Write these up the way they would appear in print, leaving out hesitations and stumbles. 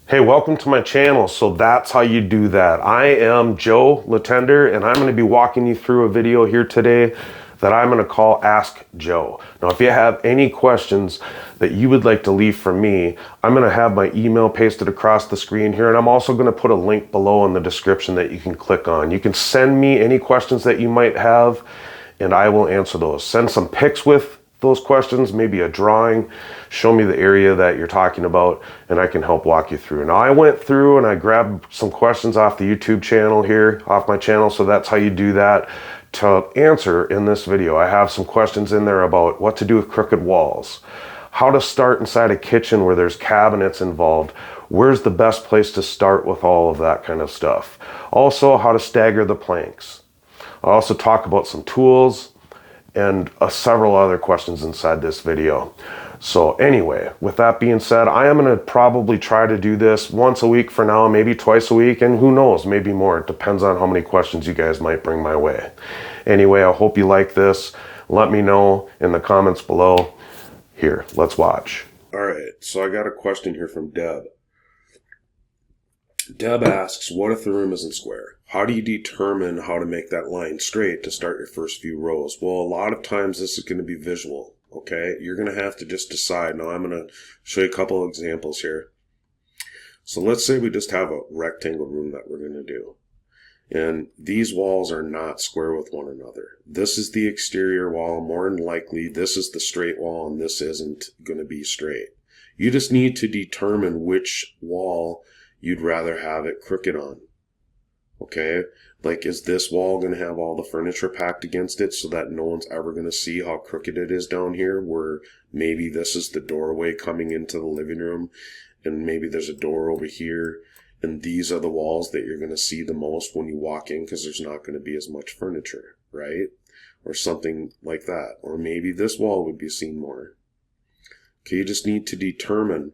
Hey, welcome to my channel. So that's how you do that. I am Joe Latender, and I'm going to be walking you through a video here today that I'm going to call Ask Joe. Now, if you have any questions that you would like to leave for me, I'm going to have my email pasted across the screen here, and I'm also going to put a link below in the description that you can click on. You can send me any questions that you might have, and I will answer those. Send some pics with those questions, maybe a drawing, show me the area that you're talking about, and I can help walk you through. Now, I went through and I grabbed some questions off the YouTube channel here, off my channel, so that's how you do that to answer in this video. I have some questions in there about what to do with crooked walls, how to start inside a kitchen where there's cabinets involved, where's the best place to start with all of that kind of stuff. Also, how to stagger the planks. I'll also talk about some tools and several other questions inside this video. So anyway, with that being said, I am going to probably try to do this once a week for now, maybe twice a week, and who knows, maybe more. It depends on how many questions you guys might bring my way. Anyway, I hope you like this. Let me know in the comments below. Here, let's watch. All right, so I got a question here from Deb. Deb asks, what if the room isn't square? How do you determine how to make that line straight to start your first few rows? Well, a lot of times this is going to be visual, okay? You're going to have to just decide. Now, I'm going to show you a couple of examples here. So let's say we just have a rectangle room that we're going to do. And these walls are not square with one another. This is the exterior wall. More than likely, this is the straight wall, and this isn't going to be straight. You just need to determine which wall you'd rather have it crooked on. Okay, like, is this wall going to have all the furniture packed against it so that no one's ever going to see how crooked it is down here, where maybe this is the doorway coming into the living room and maybe there's a door over here, and these are the walls that you're going to see the most when you walk in because there's not going to be as much furniture, right? Or something like that. Or maybe this wall would be seen more. Okay, you just need to determine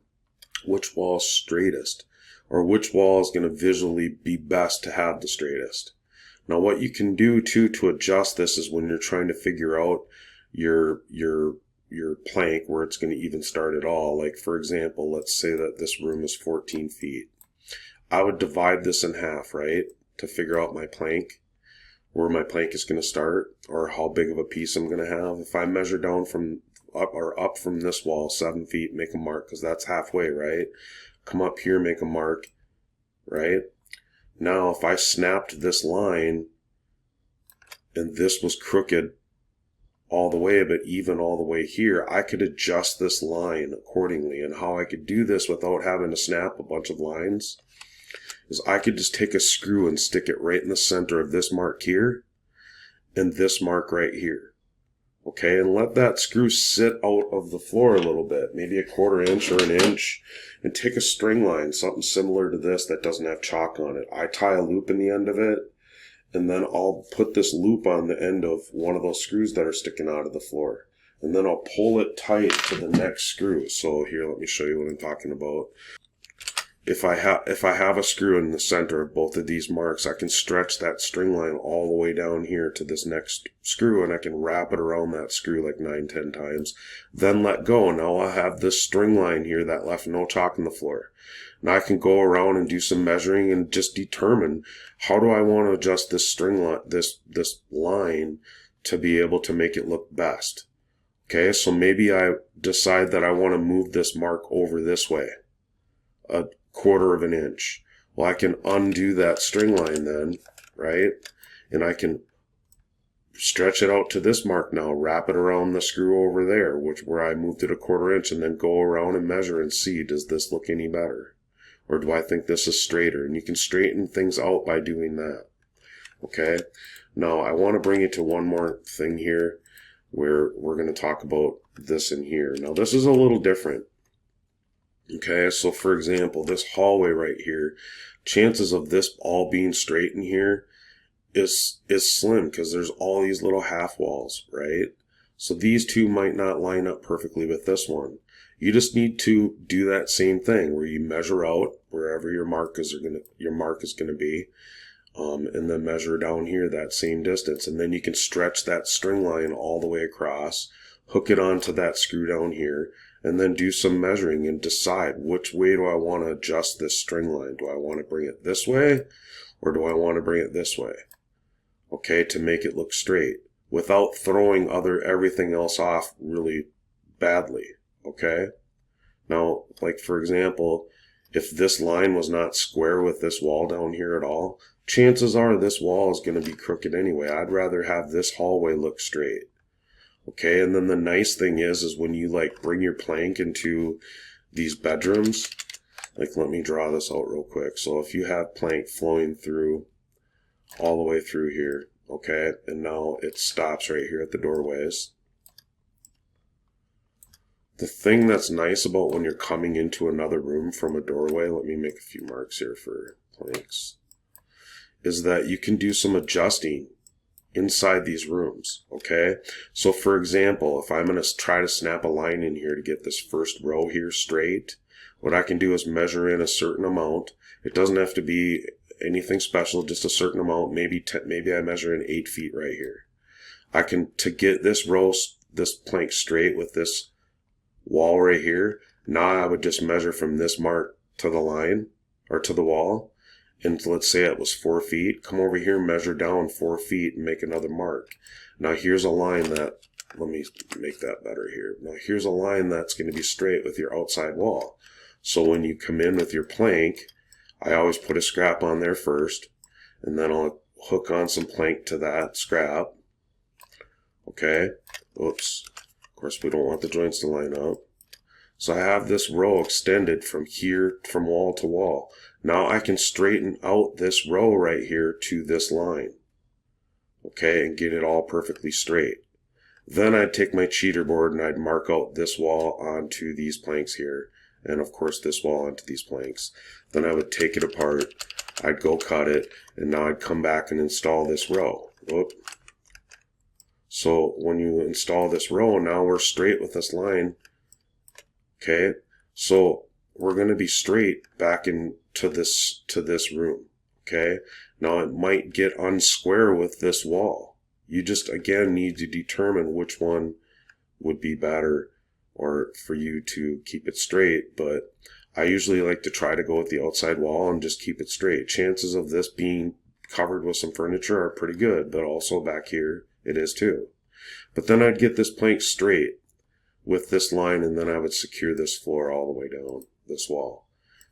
which wall is straightest, or which wall is going to visually be best to have the straightest. Now, what you can do too to adjust this is when you're trying to figure out your plank where it's going to even start at all. Like, for example, let's say that this room is 14 feet. I would divide this in half, right, to figure out my plank, where my plank is going to start, or how big of a piece I'm going to have. If I measure down from up from this wall 7 feet, make a mark, because that's halfway, right? Come up here, make a mark, right? Now, if I snapped this line and this was crooked all the way, but even all the way here, I could adjust this line accordingly. And how I could do this without having to snap a bunch of lines is I could just take a screw and stick it right in the center of this mark here and this mark right here. Okay, and let that screw sit out of the floor a little bit, maybe a 1/4 inch or an inch, and take a string line, something similar to this that doesn't have chalk on it. I tie a loop in the end of it, and then I'll put this loop on the end of one of those screws that are sticking out of the floor. And then I'll pull it tight to the next screw. So here, let me show you what I'm talking about. If I have a screw in the center of both of these marks, I can stretch that string line all the way down here to this next screw, and I can wrap it around that screw like 9-10 times. Then let go. Now I'll have this string line here that left no chalk on the floor. Now I can go around and do some measuring and just determine how do I want to adjust this string line, this line, to be able to make it look best. Okay, so maybe I decide that I want to move this mark over this way, a 1/4 of an inch. Well, I can undo that string line then, right? And I can stretch it out to this mark now, wrap it around the screw over there, where I moved it a 1/4 inch, and then go around and measure and see, does this look any better? Or do I think this is straighter? And you can straighten things out by doing that. Okay? Now, I want to bring it to one more thing here, where we're going to talk about this in here. Now, this is a little different. Okay, so for example, this hallway right here, chances of this all being straight in here is slim, because there's all these little half walls, right? So these two might not line up perfectly with this one. You just need to do that same thing where you measure out wherever your mark is gonna be, and then measure down here that same distance, and then you can stretch that string line all the way across, hook it onto that screw down here, and then do some measuring and decide which way do I want to adjust this string line. Do I want to bring it this way, or do I want to bring it this way? Okay, to make it look straight without throwing everything else off really badly. Okay, now, like for example, if this line was not square with this wall down here at all, chances are this wall is going to be crooked anyway. I'd rather have this hallway look straight. Okay, and then the nice thing is when you like bring your plank into these bedrooms, like let me draw this out real quick. So if you have plank flowing through all the way through here, okay, and now it stops right here at the doorways. The thing that's nice about when you're coming into another room from a doorway, let me make a few marks here for planks, is that you can do some adjusting inside these rooms, okay? So for example, if I'm going to try to snap a line in here to get this first row here straight, what I can do is measure in a certain amount. It doesn't have to be anything special, just a certain amount. Maybe I measure in 8 feet right here. I can, to get this row, this plank straight with this wall right here, now I would just measure from this mark to the line, or to the wall, and let's say it was 4 feet, come over here, measure down 4 feet, and make another mark. Now here's a line that, let me make that better here. Now here's a line that's going to be straight with your outside wall. So when you come in with your plank, I always put a scrap on there first, and then I'll hook on some plank to that scrap. Okay, oops, of course we don't want the joints to line up. So I have this row extended from here, from wall to wall. Now I can straighten out this row right here to this line. Okay, and get it all perfectly straight. Then I'd take my cheater board and I'd mark out this wall onto these planks here. And of course this wall onto these planks. Then I would take it apart, I'd go cut it, and now I'd come back and install this row. Whoop. So when you install this row, now we're straight with this line. Okay, so we're going to be straight back into this room. Okay, now it might get unsquare with this wall. You just again need to determine which one would be better, or for you to keep it straight. But I usually like to try to go with the outside wall and just keep it straight. Chances of this being covered with some furniture are pretty good, but also back here it is too. But then I'd get this plank straight with this line, and then I would secure this floor all the way down this wall.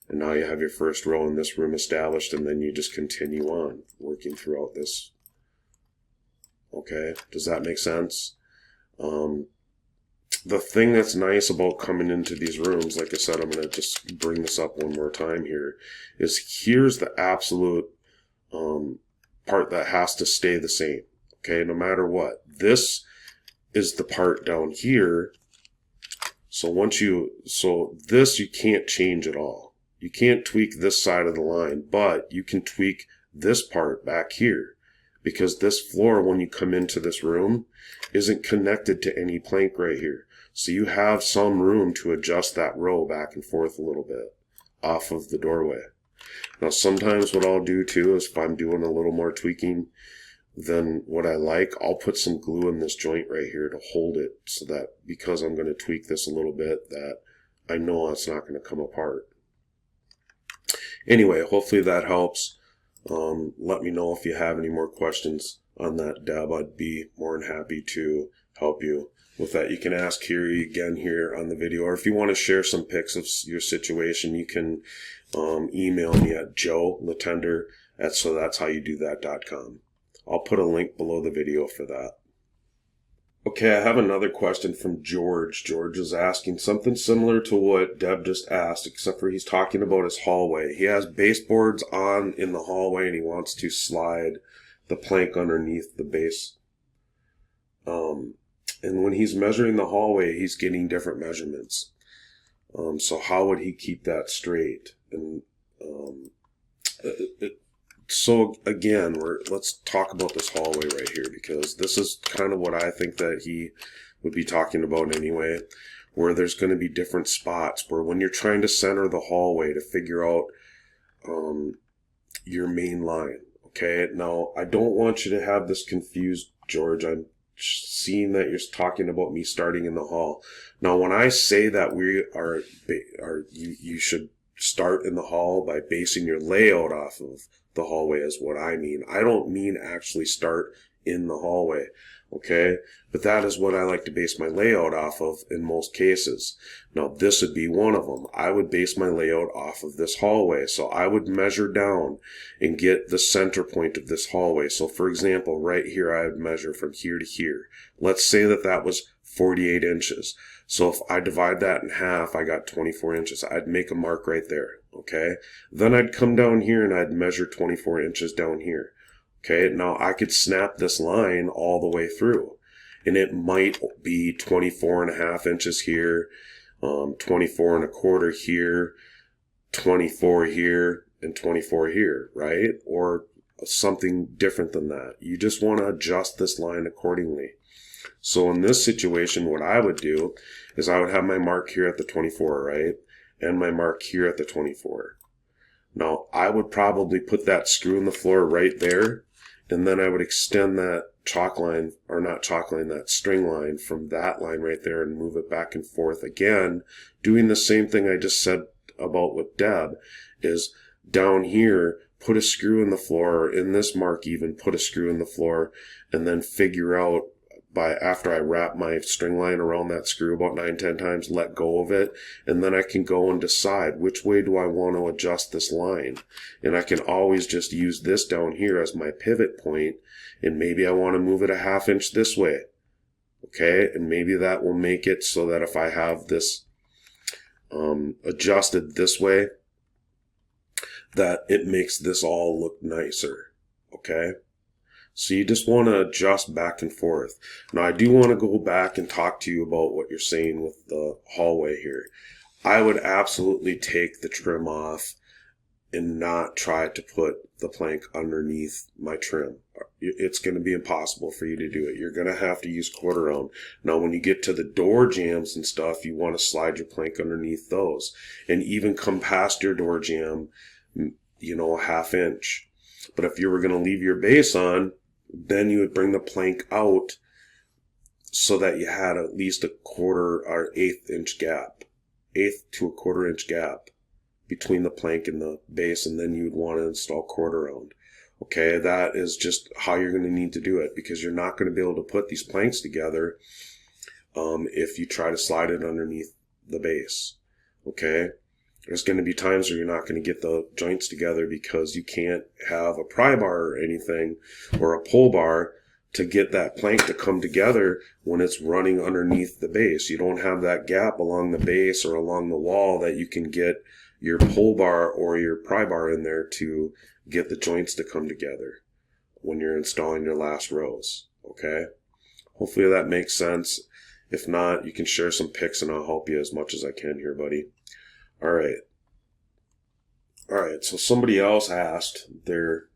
And now you have your first row in this room established, and then you just continue on working throughout this. Okay, does that make sense? The thing that's nice about coming into these rooms, like I said, I'm going to just bring this up one more time here, is here's the absolute part that has to stay the same. Okay, no matter what. This is the part down here. So this you can't change at all. You can't tweak this side of the line, but you can tweak this part back here, because this floor, when you come into this room, isn't connected to any plank right here. So you have some room to adjust that row back and forth a little bit off of the doorway. Now sometimes what I'll do too is if I'm doing a little more tweaking than what I like, I'll put some glue in this joint right here to hold it, so that because I'm going to tweak this a little bit, that I know it's not going to come apart. Anyway, hopefully that helps. Let me know if you have any more questions on that, Deb. I'd be more than happy to help you with that. You can ask here again here on the video, or if you want to share some pics of your situation, you can email me at joe.latender@sothat'showyoudothat.com. I'll put a link below the video for that. Okay, I have another question from George. George is asking something similar to what Deb just asked, except for he's talking about his hallway. He has baseboards on in the hallway, and he wants to slide the plank underneath the base. And when he's measuring the hallway, he's getting different measurements. So how would he keep that straight? And so again, let's talk about this hallway right here, because this is kind of what I think that he would be talking about anyway, where there's going to be different spots where when you're trying to center the hallway to figure out your main line. Okay, now I don't want you to have this confused, George. I'm seeing that you're talking about me starting in the hall. Now, when I say that you should start in the hall by basing your layout off of the hallway is what I mean. I don't mean actually start in the hallway, okay? But that is what I like to base my layout off of in most cases. Now, this would be one of them. I would base my layout off of this hallway. So I would measure down and get the center point of this hallway. So for example, right here, I would measure from here to here. Let's say that that was 48 inches. So if I divide that in half, I got 24 inches. I'd make a mark right there, okay? Then I'd come down here and I'd measure 24 inches down here. Okay, now I could snap this line all the way through, and it might be 24 and a half inches here, 24 and a quarter here, 24 here, and 24 here, right? Or something different than that. You just want to adjust this line accordingly. So in this situation, what I would do is I would have my mark here at the 24, right? And my mark here at the 24. Now, I would probably put that screw in the floor right there, and then I would extend that that string line from that line right there and move it back and forth again, doing the same thing I just said about with Deb, is down here, put a screw in the floor, or in this mark even, put a screw in the floor, and then figure out after I wrap my string line around that screw about 9-10 times, let go of it, and then I can go and decide which way do I want to adjust this line. And I can always just use this down here as my pivot point, and maybe I want to move it a half inch this way. Okay, and maybe that will make it so that if I have this adjusted this way, that it makes this all look nicer. Okay? So you just want to adjust back and forth. Now, I do want to go back and talk to you about what you're saying with the hallway here. I would absolutely take the trim off and not try to put the plank underneath my trim. It's going to be impossible for you to do it. You're going to have to use quarter round. Now, when you get to the door jambs and stuff, you want to slide your plank underneath those. And even come past your door jamb, you know, a half inch. But if you were going to leave your base on, then you would bring the plank out so that you had at least a quarter or eighth to a quarter inch gap between the plank and the base, and then you would want to install quarter round. Okay, that is just how you're going to need to do it, because you're not going to be able to put these planks together if you try to slide it underneath the base. Okay, there's going to be times where you're not going to get the joints together because you can't have a pry bar or anything, or a pull bar, to get that plank to come together when it's running underneath the base. You don't have that gap along the base or along the wall that you can get your pull bar or your pry bar in there to get the joints to come together when you're installing your last rows. Okay? Hopefully that makes sense. If not, you can share some pics and I'll help you as much as I can here, buddy. Alright, so somebody else asked, their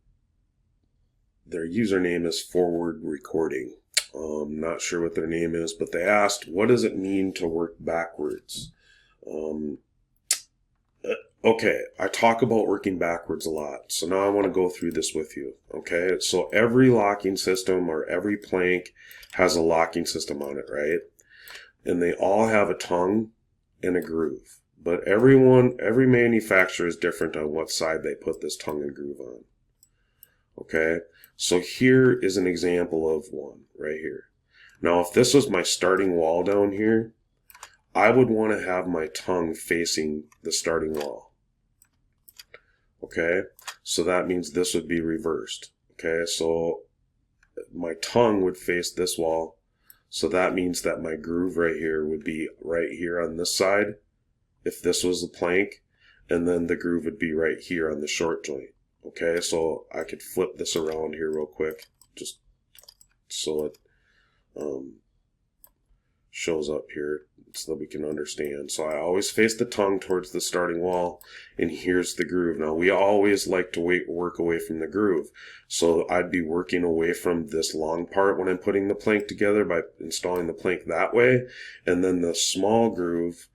username is forward recording. Not sure what their name is, but they asked, what does it mean to work backwards? Okay, I talk about working backwards a lot, so now I want to go through this with you. Okay, so every locking system or every plank has a locking system on it, right? And they all have a tongue and a groove. But every manufacturer is different on what side they put this tongue and groove on. Okay, so here is an example of one right here. Now, if this was my starting wall down here, I would want to have my tongue facing the starting wall. Okay, so that means this would be reversed. Okay, so my tongue would face this wall. So that means that my groove right here would be right here on this side, if this was the plank, and then the groove would be right here on the short joint. Okay, so I could flip this around here real quick, just so it shows up here so that we can understand. So I always face the tongue towards the starting wall, and here's the groove. Now, we always like to work away from the groove, so I'd be working away from this long part when I'm putting the plank together by installing the plank that way, and then the small groove,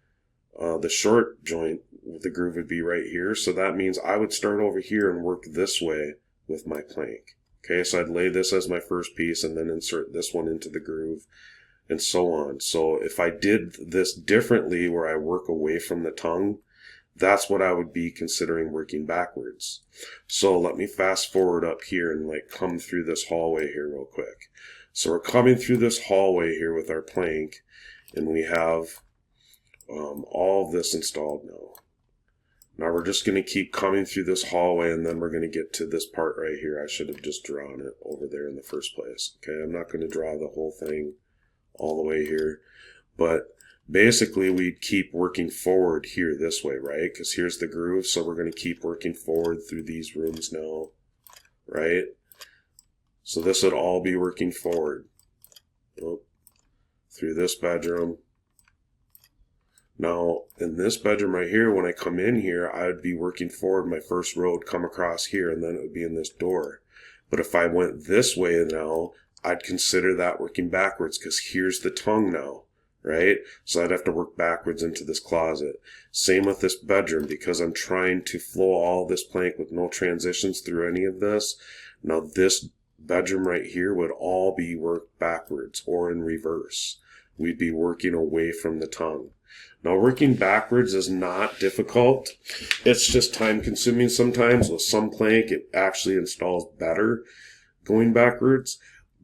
the short joint, the groove would be right here. So that means I would start over here and work this way with my plank. Okay, so I'd lay this as my first piece and then insert this one into the groove and so on. So if I did this differently where I work away from the tongue, that's what I would be considering working backwards. So let me fast forward up here and like come through this hallway here real quick. So we're coming through this hallway here with our plank, and we have all of this installed now. Now we're just going to keep coming through this hallway, and then we're going to get to this part right here. I should have just drawn it over there in the first place. Okay, I'm not going to draw the whole thing all the way here, but basically we'd keep working forward here this way, right? Because here's the groove, so we're going to keep working forward through these rooms now, right? So this would all be working forward. Through this bedroom. Now, in this bedroom right here, when I come in here, I would be working forward. My first row would come across here, and then it would be in this door. But if I went this way now, I'd consider that working backwards, because here's the tongue now, right? So I'd have to work backwards into this closet. Same with this bedroom, because I'm trying to flow all this plank with no transitions through any of this. Now, this bedroom right here would all be worked backwards or in reverse. We'd be working away from the tongue. Now, working backwards is not difficult. It's just time consuming sometimes. With some plank, it actually installs better going backwards.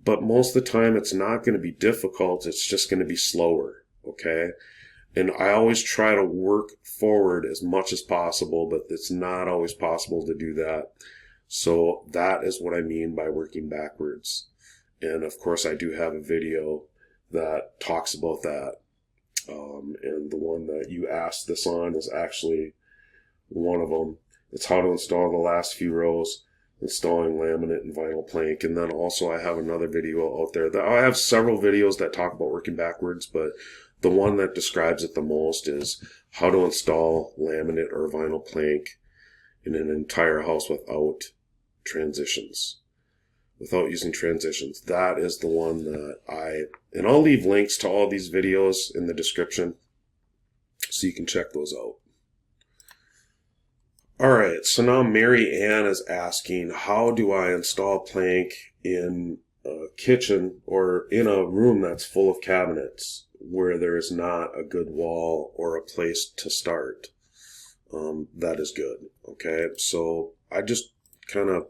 But most of the time, it's not going to be difficult. It's just going to be slower, okay? And I always try to work forward as much as possible, but it's not always possible to do that. So that is what I mean by working backwards. And of course, I do have a video that talks about that. And the one that you asked this on is actually one of them. It's how to install the last few rows, installing laminate and vinyl plank. And then also I have another video out there. I have several videos that talk about working backwards, but the one that describes it the most is how to install laminate or vinyl plank in an entire house without transitions. Without using transitions. That is the one that and I'll leave links to all these videos in the description so you can check those out. Alright, so now Mary Ann is asking, how do I install plank in a kitchen or in a room that's full of cabinets where there is not a good wall or a place to start? That is good. Okay, so I just kind of,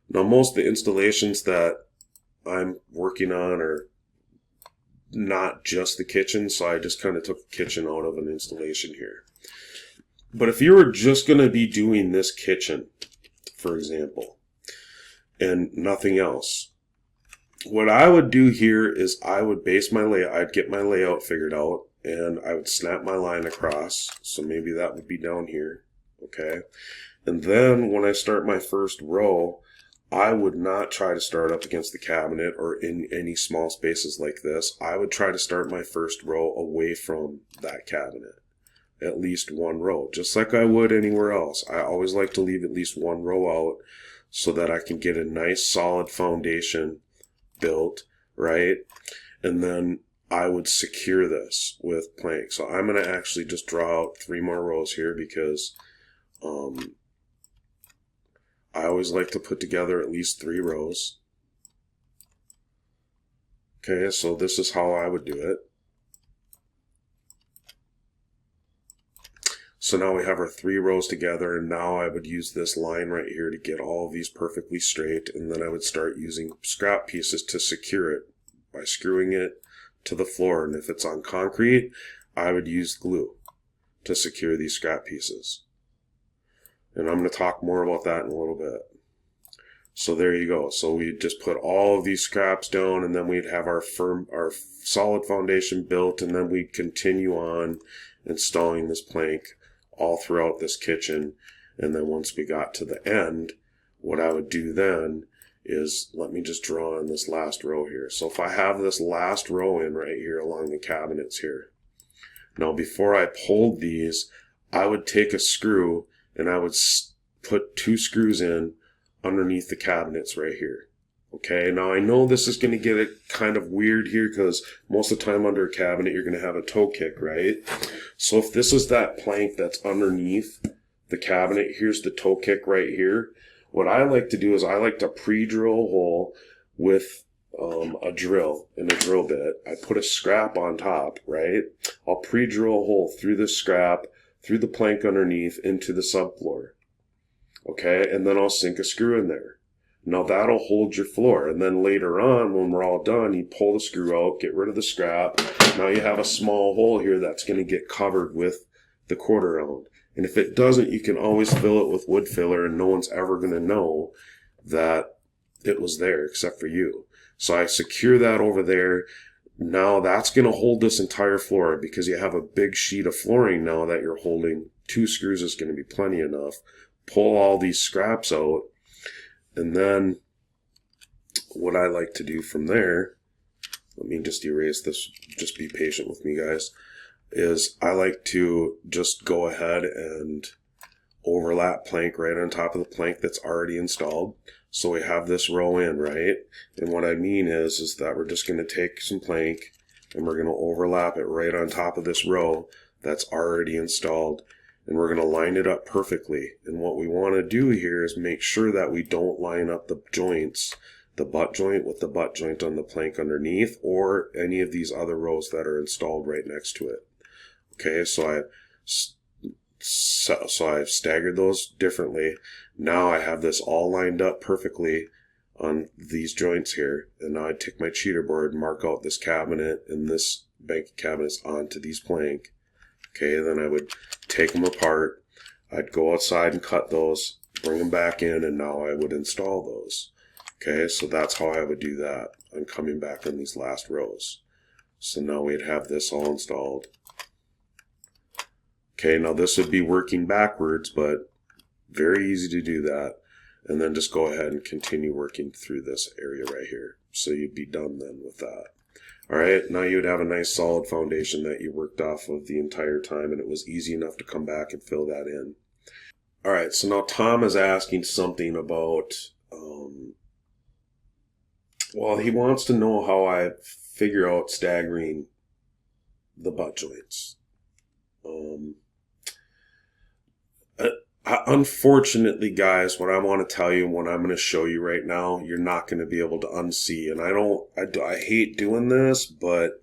now most of the installations that I'm working on are not just the kitchen, so I just kind of took the kitchen out of an installation here. But if you were just going to be doing this kitchen, for example, and nothing else, what I would do here is I would base my layout, I'd get my layout figured out, and I would snap my line across, so maybe that would be down here, okay? And then when I start my first row, I would not try to start up against the cabinet or in any small spaces like this. I would try to start my first row away from that cabinet. At least one row, just like I would anywhere else. I always like to leave at least one row out so that I can get a nice solid foundation built, right? And then I would secure this with plank. So I'm going to actually just draw out 3 more rows here because I always like to put together at least 3 rows. Okay, so this is how I would do it. So now we have our 3 rows together, and now I would use this line right here to get all of these perfectly straight, and then I would start using scrap pieces to secure it by screwing it to the floor. And if it's on concrete, I would use glue to secure these scrap pieces. And I'm going to talk more about that in a little bit. So there you go. So we just put all of these scraps down, and then we'd have our solid foundation built, and then we'd continue on installing this plank all throughout this kitchen. And then once we got to the end, what I would do then is, let me just draw in this last row here. So if I have this last row in right here along the cabinets here, now before I pulled these, I would take a screw and I would put 2 screws in underneath the cabinets right here. Okay, now I know this is going to get it kind of weird here because most of the time under a cabinet you're going to have a toe kick, right? So if this is that plank that's underneath the cabinet, here's the toe kick right here. what I like to do is I like to pre-drill a hole with a drill and a drill bit. I put a scrap on top, right? I'll pre-drill a hole through the scrap, through the plank underneath, into the subfloor. Okay, and then I'll sink a screw in there. Now that'll hold your floor, and then later on, when we're all done, you pull the screw out, get rid of the scrap. Now you have a small hole here that's going to get covered with the quarter round. And if it doesn't, you can always fill it with wood filler, and no one's ever going to know that it was there except for you. So I secure that over there. Now that's going to hold this entire floor, because you have a big sheet of flooring now that you're holding. 2 screws is going to be plenty enough. Pull all these scraps out. And then what I like to do from there, let me just erase this, just be patient with me, guys, is I like to just go ahead and overlap plank right on top of the plank that's already installed. So we have this row in, right? And what I mean is that we're just going to take some plank and we're going to overlap it right on top of this row that's already installed. And we're going to line it up perfectly. And what we want to do here is make sure that we don't line up the joints, the butt joint with the butt joint on the plank underneath, or any of these other rows that are installed right next to it. Okay, so I've staggered those differently. Now I have this all lined up perfectly on these joints here. And now I take my cheater board, mark out this cabinet and this bank cabinets onto these plank. Okay, then I would take them apart. I'd go outside and cut those, bring them back in, and now I would install those. Okay, so that's how I would do that. I'm coming back on these last rows. So now we'd have this all installed. Okay, now this would be working backwards, but very easy to do that. And then just go ahead and continue working through this area right here. So you'd be done then with that. All right, now you would have a nice solid foundation that you worked off of the entire time, and it was easy enough to come back and fill that in. All right, so now Tom is asking something about, well, he wants to know how I figure out staggering the butt joints. Unfortunately, guys, what I want to tell you and what I'm going to show you right now, you're not going to be able to unsee. And I hate doing this, but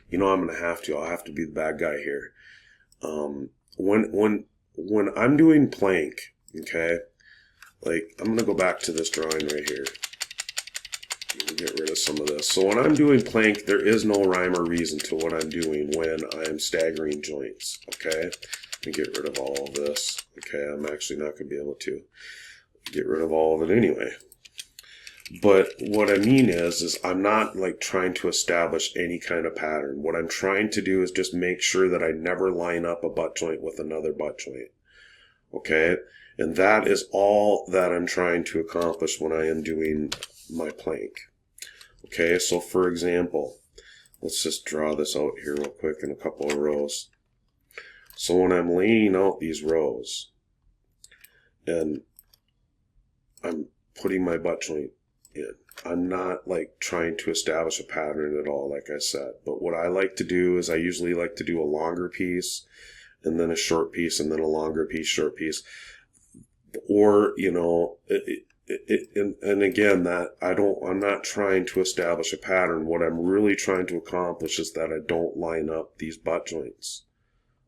you know, I'm going to have to. I'll have to be the bad guy here. When I'm doing plank, okay, like I'm going to go back to this drawing right here. Get rid of some of this. So when I'm doing plank, there is no rhyme or reason to what I'm doing when I'm staggering joints, okay? Let me get rid of all of this. Okay, I'm actually not going to be able to get rid of all of it anyway. But what I mean is I'm not like trying to establish any kind of pattern. What I'm trying to do is just make sure that I never line up a butt joint with another butt joint. Okay? And that is all that I'm trying to accomplish when I am doing my plank. Okay, so for example, let's just draw this out here real quick in a couple of rows. So when I'm laying out these rows and I'm putting my butt joint in, I'm not like trying to establish a pattern at all, like I said. But what I like to do is I usually like to do a longer piece and then a short piece and then a longer piece, short piece. Or, you know, and again, that I'm not trying to establish a pattern. What I'm really trying to accomplish is that I don't line up these butt joints.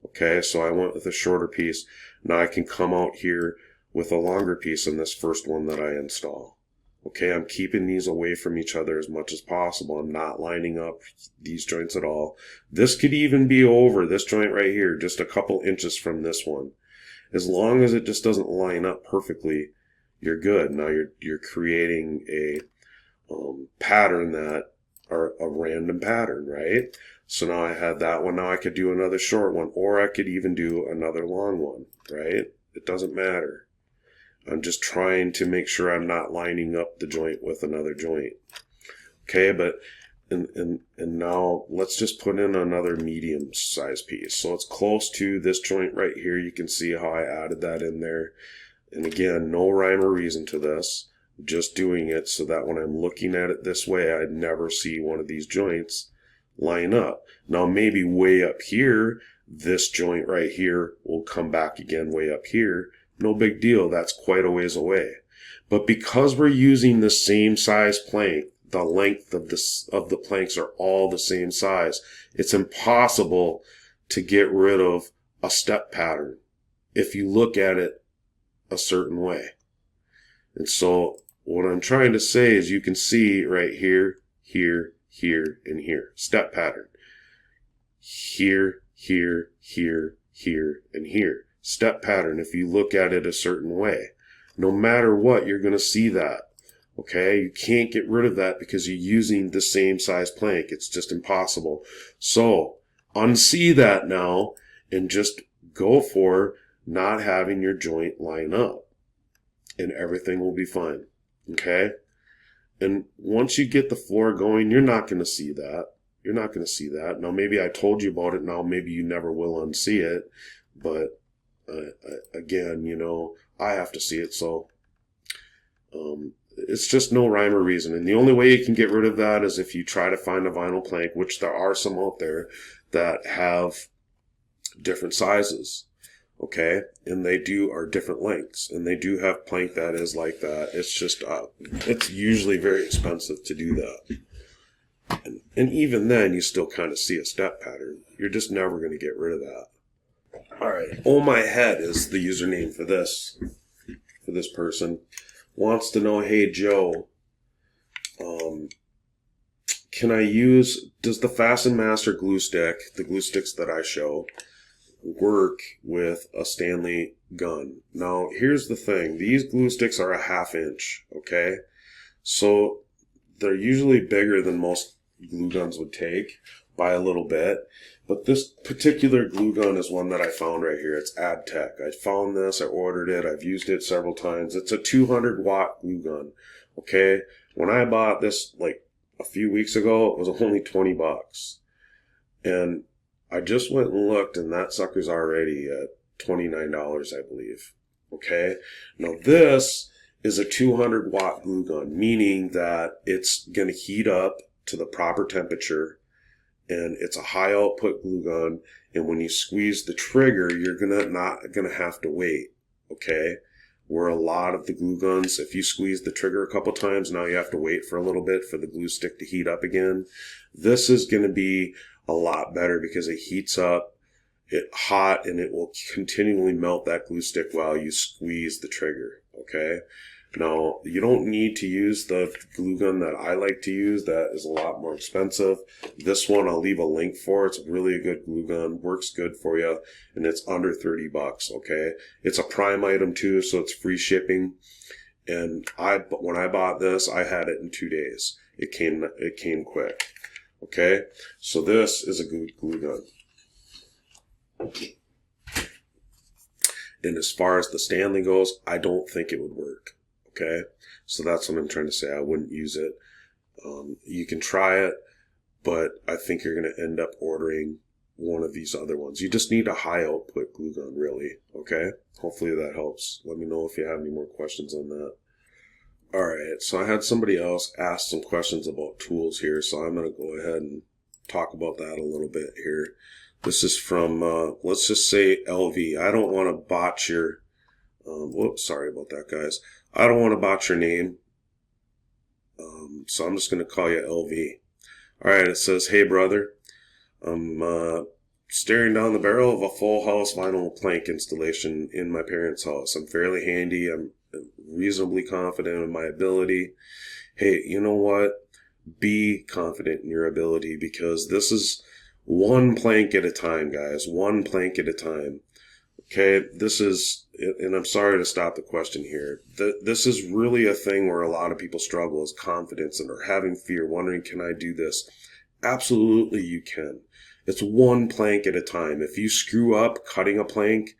Okay, so I went with a shorter piece. Now I can come out here with a longer piece in this first one that I install. Okay, I'm keeping these away from each other as much as possible. I'm not lining up these joints at all. This could even be over this joint right here, just a couple inches from this one. As long as it just doesn't line up perfectly, you're good. Now you're creating a pattern that, or a random pattern, right? So now I had that one. Now I could do another short one, or I could even do another long one, right? It doesn't matter. I'm just trying to make sure I'm not lining up the joint with another joint. Okay, but and now let's just put in another medium size piece. So it's close to this joint right here. You can see how I added that in there. And again, no rhyme or reason to this. Just doing it so that when I'm looking at it this way, I'd never see one of these joints line up. Now maybe way up here, this joint right here will come back again way up here. no big deal. That's quite a ways away. But because we're using the same size plank, the length of the planks are all the same size, it's impossible to get rid of a step pattern if you look at it a certain way. And so what I'm trying to say is you can see right here, here, here, and here. Step pattern. Here, here, here, here, and here. Step pattern if you look at it a certain way. No matter what, you're going to see that. Okay? You can't get rid of that because you're using the same size plank. It's just impossible. So, unsee that now and just go for not having your joint line up. And everything will be fine. Okay? And once you get the floor going, you're not going to see that. You're not going to see that. Now, maybe I told you about it. Now, maybe you never will unsee it. But, again, you know, I have to see it. So, it's just no rhyme or reason. And the only way you can get rid of that is if you try to find a vinyl plank, which there are some out there that have different sizes. Okay, and they are different lengths, and they do have plank that is like that. It's just, it's usually very expensive to do that. And even then, you still kind of see a step pattern. You're just never going to get rid of that. All right, ohmyhead is the username for this person. Wants to know, hey Joe, does the fastmaster glue stick, the glue sticks that I show, work with a Stanley gun? Now, here's the thing. These glue sticks are a 1/2 inch, okay? So they're usually bigger than most glue guns would take by a little bit. But this particular glue gun is one that I found right here. It's AdTech. I found this. I ordered it. I've used it several times. It's a 200-watt glue gun, okay? When I bought this like a few weeks ago, it was only $20. And I just went and looked, and that sucker's already at $29, I believe. Okay? Now this is a 200-watt glue gun, meaning that it's going to heat up to the proper temperature, and it's a high output glue gun, and when you squeeze the trigger, you're not going to have to wait. Okay? Where a lot of the glue guns, if you squeeze the trigger a couple times, now you have to wait for a little bit for the glue stick to heat up again. This is going to be a lot better because it heats up, it's hot, and it will continually melt that glue stick while you squeeze the trigger. Okay? Now, you don't need to use the glue gun that I like to use. That is a lot more expensive. This one I'll leave a link for. It's really a good glue gun. Works good for you. And it's under $30, okay? It's a Prime item too, so it's free shipping. And when I bought this, I had it in 2 days. It came quick. Okay? So this is a good glue gun. And as far as the Stanley goes, I don't think it would work. Okay, so that's what I'm trying to say. I wouldn't use it. You can try it, but I think you're going to end up ordering one of these other ones. You just need a high output glue gun, really. Okay, hopefully that helps. Let me know if you have any more questions on that. All right, so I had somebody else ask some questions about tools here, so I'm going to go ahead and talk about that a little bit here. This is from, let's just say LV. I don't want to botch your, whoops, sorry about that, guys. I don't want to botch your name, so I'm just going to call you LV. Alright, it says, hey brother, I'm staring down the barrel of a full house vinyl plank installation in my parents' house. I'm fairly handy, I'm reasonably confident in my ability. Hey, you know what? Be confident in your ability, because this is one plank at a time, guys. One plank at a time. Okay, this is, and I'm sorry to stop the question here. This is really a thing where a lot of people struggle, is confidence and are having fear, wondering, can I do this? Absolutely you can. It's one plank at a time. If you screw up cutting a plank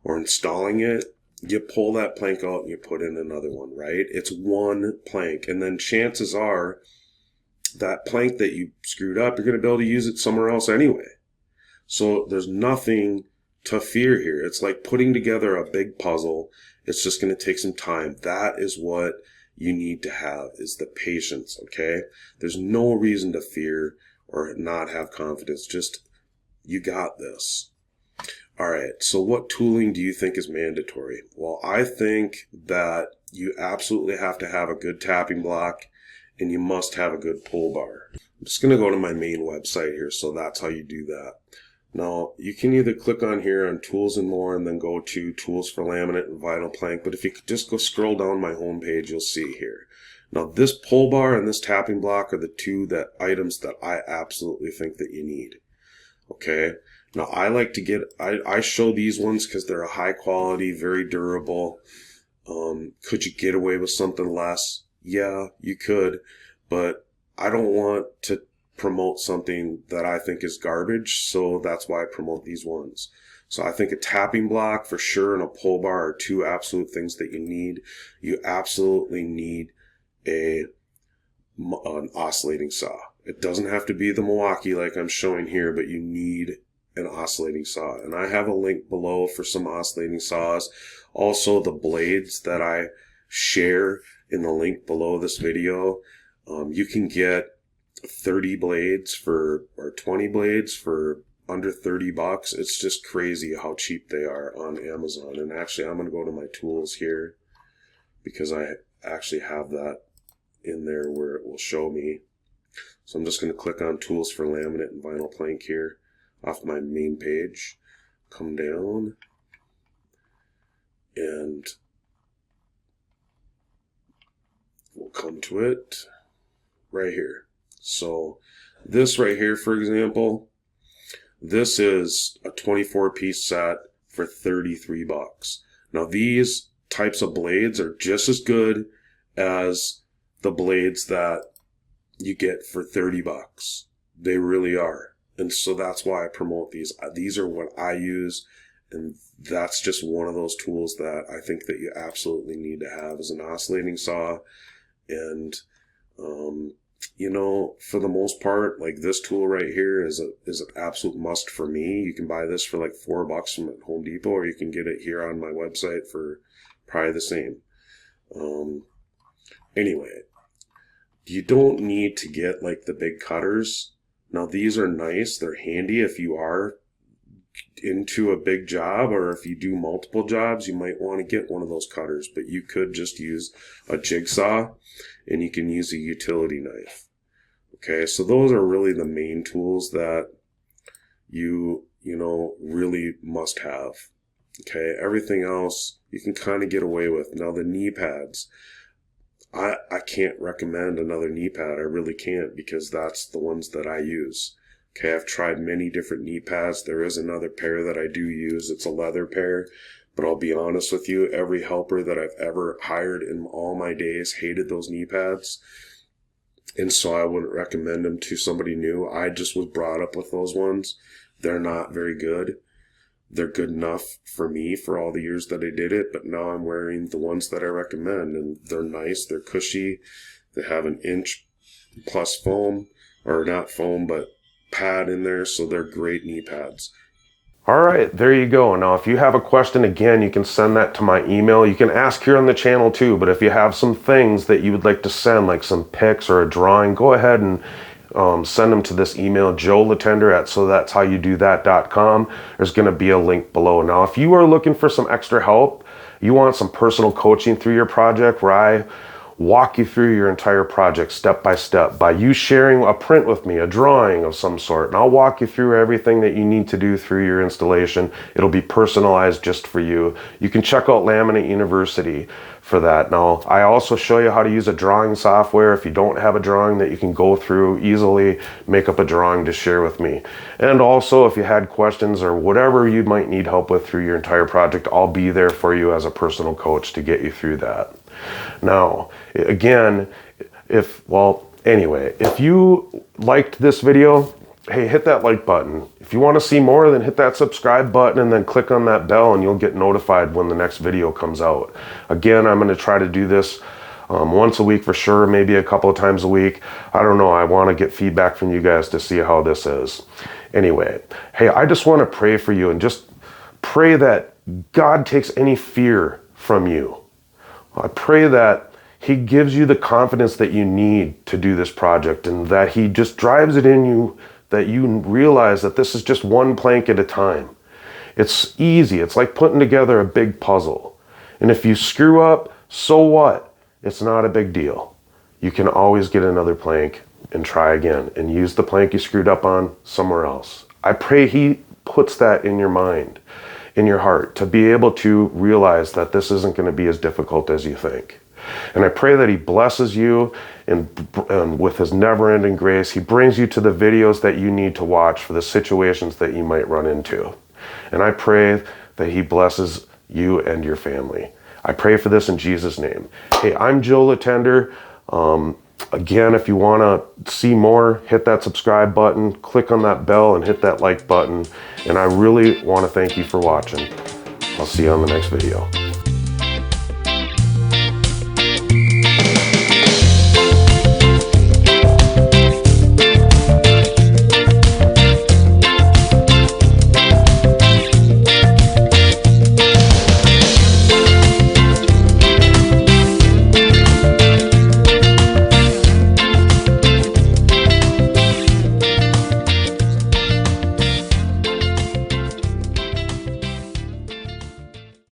or installing it, you pull that plank out and you put in another one, right? It's one plank. And then chances are that plank that you screwed up, you're going to be able to use it somewhere else anyway. So there's nothing to fear here. It's like putting together a big puzzle. It's just going to take some time. That is what you need to have, is the patience, okay? There's no reason to fear or not have confidence. Just, you got this. All right, so what tooling do you think is mandatory? Well, I think that you absolutely have to have a good tapping block and you must have a good pull bar. I'm just going to go to my main website here, so that's how you do that. Now, you can either click on here on Tools and More and then go to Tools for Laminate and Vinyl Plank, but if you could just go scroll down my homepage, you'll see here. Now, this pull bar and this tapping block are the two items that I absolutely think that you need. Okay? Now, I like to get, I show these ones because they're a high quality, very durable. Could you get away with something less? Yeah, you could, but I don't want to promote something that I think is garbage, so that's why I promote these ones. So I think a tapping block for sure and a pull bar are two absolute things that you need. You absolutely need an oscillating saw. It doesn't have to be the Milwaukee like I'm showing here, but you need an oscillating saw. And I have a link below for some oscillating saws. Also, the blades that I share in the link below this video, you can get 30 blades or 20 blades for under $30. It's just crazy how cheap they are on Amazon. And actually, I'm going to go to my tools here because I actually have that in there where it will show me. So I'm just going to click on Tools for Laminate and Vinyl Plank here off my main page, come down, and we'll come to it right here. So this right here, for example, this is a 24-piece set for $33. Now these types of blades are just as good as the blades that you get for $30. They really are. And so that's why I promote these. These are what I use, and that's just one of those tools that I think that you absolutely need to have is an oscillating saw. And you know, for the most part, like this tool right here is an absolute must for me. You can buy this for like $4 from at Home Depot, or you can get it here on my website for probably the same. Anyway, you don't need to get like the big cutters. Now these are nice, they're handy if you are into a big job, or if you do multiple jobs, you might want to get one of those cutters, but you could just use a jigsaw and you can use a utility knife. Okay, so those are really the main tools that you know, really must have. Okay, everything else you can kind of get away with. Now the knee pads, I can't recommend another knee pad. I really can't, because that's the ones that I use. Okay, I've tried many different knee pads. There is another pair that I do use. It's a leather pair, but I'll be honest with you, every helper that I've ever hired in all my days hated those knee pads. And so I wouldn't recommend them to somebody new. I just was brought up with those ones. They're not very good. They're good enough for me for all the years that I did it, but now I'm wearing the ones that I recommend, and they're nice, they're cushy, they have an inch plus foam, or not foam, but pad in there, so they're great knee pads. All right, there you go. Now, if you have a question, again, you can send that to my email. You can ask here on the channel too, but if you have some things that you would like to send, like some pics or a drawing, go ahead and send them to this email, joelatender@sothat'showyoudothat.com. There's going to be a link below. Now, if you are looking for some extra help, you want some personal coaching through your project, where I walk you through your entire project step by step by you sharing a print with me, a drawing of some sort, and I'll walk you through everything that you need to do through your installation. It'll be personalized just for you. You can check out Laminate University for that. Now, I also show you how to use a drawing software if you don't have a drawing that you can go through easily, make up a drawing to share with me. And also, if you had questions or whatever you might need help with through your entire project, I'll be there for you as a personal coach to get you through that. Now, again, if you liked this video, hey, hit that like button. If you want to see more, then hit that subscribe button and then click on that bell, and you'll get notified when the next video comes out. Again, I'm going to try to do this once a week for sure, maybe a couple of times a week. I don't know. I want to get feedback from you guys to see how this is. Anyway, hey, I just want to pray for you, and just pray that God takes any fear from you. I pray that He gives you the confidence that you need to do this project, and that He just drives it in you, that you realize that this is just one plank at a time. It's easy. It's like putting together a big puzzle. And if you screw up, so what? It's not a big deal. You can always get another plank and try again and use the plank you screwed up on somewhere else. I pray he puts that in your mind, in your heart, to be able to realize that this isn't going to be as difficult as you think. And I pray that he blesses you and with his never-ending grace, he brings you to the videos that you need to watch for the situations that you might run into. And I pray that he blesses you and your family. I pray for this in Jesus' name. Hey, I'm Joe Latender. Again, if you want to see more, hit that subscribe button, click on that bell, and hit that like button. And I really want to thank you for watching. I'll see you on the next video.